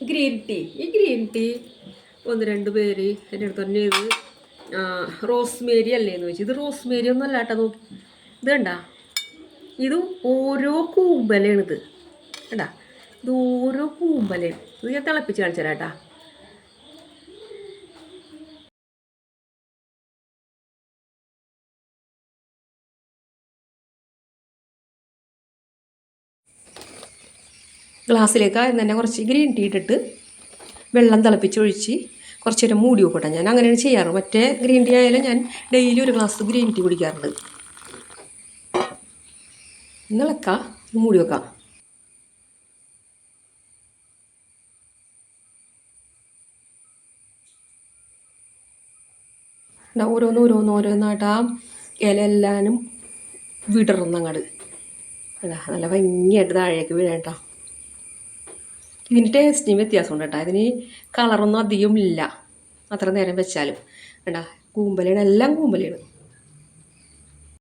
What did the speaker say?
Green tea ഒന്ന് രണ്ട് പേര് എൻ്റെ അടുത്ത് തന്നെ ഇത് റോസ്മേരി അല്ലേ എന്ന് ചോദിച്ചു. ഇത് റോസ്മേരി ഒന്നും അല്ല കേട്ടോ. നോക്കി ഇത് കണ്ട, ഇത് ഓരോ കൂമ്പലയാണിത് കണ്ടാ. ഇത് ഓരോ കൂമ്പലയാണ്. ഇത് ഞാൻ തിളപ്പിച്ച് കാണിച്ചു തരാം കേട്ടാ. ഗ്ലാസ്സിലേക്ക് ആദ്യം തന്നെ കുറച്ച് ഗ്രീൻ ടീ ഇട്ടിട്ട് വെള്ളം തിളപ്പിച്ചൊഴിച്ച് കുറച്ച് നേരം മൂടി വെക്കട്ടെ. ഞാൻ അങ്ങനെയാണ് ചെയ്യാറ്. മറ്റേ ഗ്രീൻ ടീ ആയാലും ഞാൻ ഡെയിലി ഒരു ഗ്ലാസ് ഗ്രീൻ ടീ കുടിക്കാറുണ്ട്. ഇളക്കാം, മൂടി വെക്കാം. ഓരോന്നോരോന്നായിട്ട് ആ ഇലയെല്ലാനും വിടർന്നങ്ങട് നല്ല ഭംഗിയായിട്ട് താഴേക്ക് വീഴേട്ടോ. ഇതിന് ടേസ്റ്റിന് വ്യത്യാസമുണ്ട് കേട്ടോ. ഇതിന് കളറൊന്നും അധികം ഇല്ല അത്ര നേരം വെച്ചാലും. കേട്ടാ, കൂമ്പലയാണ്, എല്ലാം കൂമ്പലയാണ്.